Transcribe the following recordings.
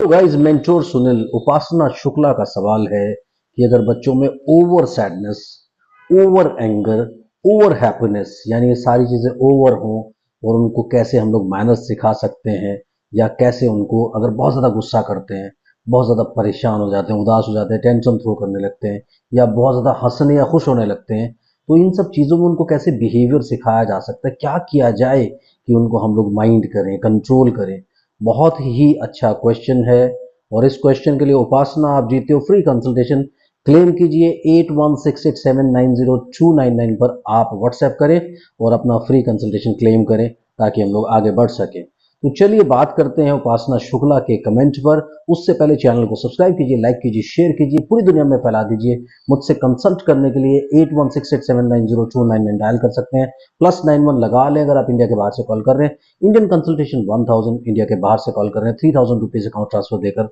तो guys, mentor Sunil, उपासना शुक्ला का सवाल है कि अगर बच्चों में over sadness, over anger, over happiness, यानी ये सारी चीजें ओवर हों, और उनको कैसे हम लोग मैनर्स सिखा सकते हैं, या कैसे उनको अगर बहुत ज्यादा गुस्सा करते हैं, बहुत ज्यादा परेशान हो जाते हैं, उदास हो जाते हैं, टेंशन थ्रो करने लगते हैं, या बहुत ज्यादा हंसने या खुश होने लगते हैं, तो इन सब चीजों में उनको कैसे बिहेवियर सिखाया जा सकता है, क्या किया जाए कि उनको हम लोग माइंड करें, कंट्रोल करें। बहुत ही अच्छा क्वेश्चन है, और इस क्वेश्चन के लिए उपासना आप जीते हो फ्री कंसल्टेशन। क्लेम कीजिए 8168790299 पर आप व्हाट्सएप करें और अपना फ्री कंसल्टेशन क्लेम करें ताकि हम लोग आगे बढ़ सकें। तो चलिए बात करते हैं उपासना शुक्ला के कमेंट पर। उससे पहले चैनल को सब्सक्राइब कीजिए, लाइक कीजिए, शेयर कीजिए, पूरी दुनिया में फैला दीजिए। मुझसे कंसल्ट करने के लिए 8168790299 डायल कर सकते हैं, +91 लगा लें अगर आप इंडिया के बाहर से कॉल कर रहे हैं। इंडियन कंसल्टेशन 1000, इंडिया के बाहर से कॉल कर रहे हैं 3000 रुपीज अकाउंट ट्रांसफर देकर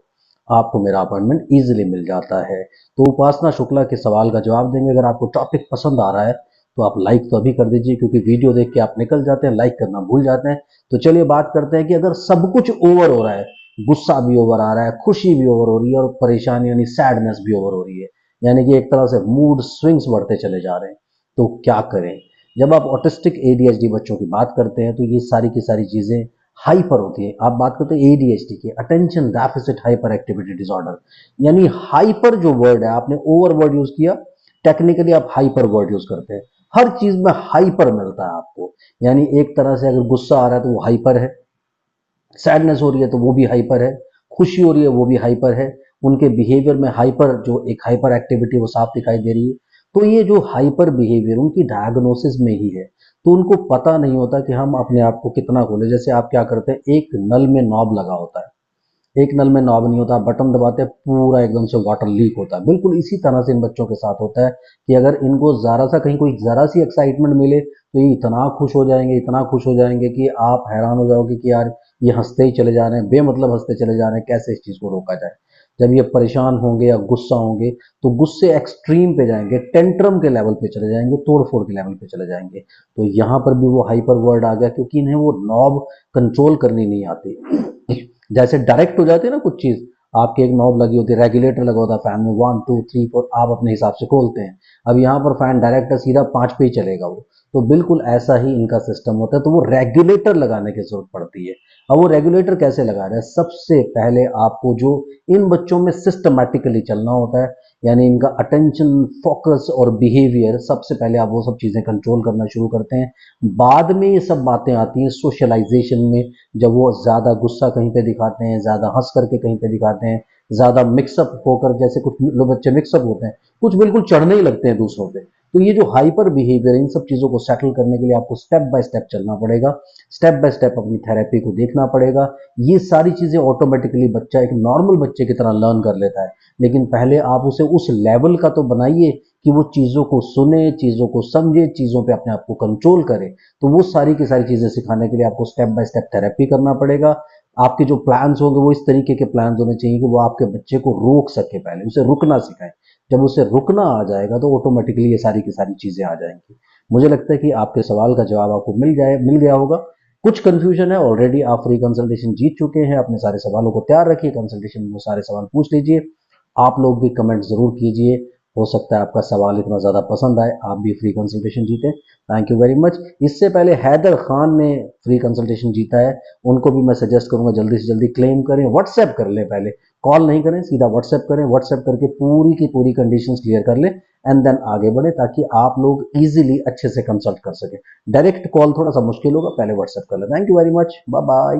आपको मेरा अपॉइंटमेंट इजीली मिल जाता है। तो उपासना शुक्ला के सवाल का जवाब देंगे। अगर आपको टॉपिक पसंद आ रहा है तो आप लाइक तो अभी कर दीजिए, क्योंकि वीडियो देख के आप निकल जाते हैं, लाइक करना भूल जाते हैं। तो चलिए बात करते हैं कि अगर सब कुछ ओवर हो रहा है, गुस्सा भी ओवर आ रहा है, खुशी भी ओवर हो रही है, और परेशानी यानी सैडनेस भी ओवर हो रही है, यानी कि एक तरह से मूड स्विंग्स बढ़ते चले जा रहे हैं, तो क्या करें। जब आप ऑटिस्टिक एडीएचडी बच्चों की बात करते हैं तो ये सारी की सारी चीजें हाइपर होती है। आप बात करते हैं एडीएचडी की, attention deficit hyper activity disorder, यानी हाइपर जो वर्ड है, आपने ओवर वर्ड यूज किया, टेक्निकली आप हाइपर वर्ड यूज करते हैं। हर चीज में हाइपर मिलता है आपको, यानी एक तरह से अगर गुस्सा आ रहा है तो वो हाइपर है, सैडनेस हो रही है तो वो भी हाइपर है, खुशी हो रही है वो भी हाइपर है। उनके बिहेवियर में हाइपर जो एक हाइपर एक्टिविटी वो साफ दिखाई दे रही है। तो ये जो हाइपर बिहेवियर उनकी डायग्नोसिस में ही है, तो उनको पता नहीं होता कि हम अपने आप को कितना खोले। जैसे आप क्या करते हैं, एक नल में नॉब लगा होता है, एक नल में नॉब नहीं होता, आप बटन दबाते हैं पूरा एकदम से वाटर लीक होता है। बिल्कुल इसी तरह से इन बच्चों के साथ होता है कि अगर इनको जरा सा कहीं कोई जरा सी एक्साइटमेंट मिले तो ये इतना खुश हो जाएंगे, इतना खुश हो जाएंगे कि आप हैरान हो जाओगे कि यार ये हंसते ही चले जा रहे हैं, बेमतलब हंसते चले जा रहे हैं, कैसे इस चीज को रोका जाए। जब ये परेशान होंगे या गुस्सा होंगे तो गुस्से एक्सट्रीम पे जाएंगे, टेंट्रम के लेवल पे चले जाएंगे, तोड़ फोड़ के लेवल पे चले जाएंगे। तो यहाँ पर भी वो हाइपर वर्ड आ गया, क्योंकि इन्हें वो नॉब कंट्रोल करनी नहीं आती। जैसे डायरेक्ट हो जाती है ना कुछ चीज, आपकी एक नॉब लगी होती है, रेगुलेटर लगा होता है फैन में, 1 2 3 4 आप अपने हिसाब से खोलते हैं। अब यहाँ पर फैन डायरेक्ट है, सीधा 5 पे ही चलेगा वो। तो बिल्कुल ऐसा ही इनका सिस्टम होता है, तो वो रेगुलेटर लगाने की जरूरत पड़ती है। अब वो रेगुलेटर कैसे लगा रहे हैं, सबसे पहले आपको जो इन बच्चों में सिस्टमैटिकली चलना होता है, यानी इनका अटेंशन, फोकस और बिहेवियर, सबसे पहले आप वो सब चीजें कंट्रोल करना शुरू करते हैं। बाद में ये सब बातें आती हैं सोशलाइजेशन में, जब वो ज्यादा गुस्सा कहीं पे दिखाते हैं, ज्यादा हंस करके कहीं पे दिखाते हैं, ज्यादा मिक्सअप होकर, जैसे कुछ लोग बच्चे मिक्सअप होते हैं, कुछ बिल्कुल चढ़ने ही लगते हैं दूसरों पे। तो ये जो हाइपर बिहेवियर, इन सब चीजों को सेटल करने के लिए आपको स्टेप बाय स्टेप चलना पड़ेगा, स्टेप बाय स्टेप अपनी थेरेपी को देखना पड़ेगा। ये सारी चीजें ऑटोमेटिकली बच्चा एक नॉर्मल बच्चे की तरह लर्न कर लेता है, लेकिन पहले आप उसे उस लेवल का तो बनाइए कि वो चीजों को सुने, चीजों को समझे, चीजों पे अपने आप को कंट्रोल करे। तो वो सारी की सारी चीजें सिखाने के लिए आपको स्टेप बाय स्टेप थेरेपी करना पड़ेगा। आपके जो प्लान्स होंगे वो इस तरीके के प्लान्स होने चाहिए कि वो आपके बच्चे को रोक सके, पहले उसे रुकना सिखाए। जब उसे रुकना आ जाएगा तो ऑटोमेटिकली ये सारी की सारी चीजें आ जाएंगी। मुझे लगता है कि आपके सवाल का जवाब आपको मिल गया होगा। कुछ कंफ्यूजन है, ऑलरेडी आप फ्री कंसल्टेशन जीत चुके हैं, अपने सारे सवालों को तैयार रखिए, कंसल्टेशन में वो सारे सवाल पूछ लीजिए। आप लोग भी कमेंट जरूर कीजिए, हो सकता है आपका सवाल इतना ज्यादा पसंद आए, आप भी फ्री कंसल्टेशन जीते। Thank you very much. इससे पहले हैदर खान ने फ्री कंसल्टेशन जीता है, उनको भी मैं सजेस्ट करूंगा जल्दी से जल्दी क्लेम करें, व्हाट्सएप कर लें, पहले कॉल नहीं करें, सीधा व्हाट्सएप करें, व्हाट्सएप करके पूरी की पूरी कंडीशंस क्लियर कर लें, एंड देन आगे बढ़े, ताकि आप लोग इजीली अच्छे से कंसल्ट कर सके। डायरेक्ट कॉल थोड़ा सा मुश्किल होगा, पहले व्हाट्सएप कर लें। Thank you very much, bye bye.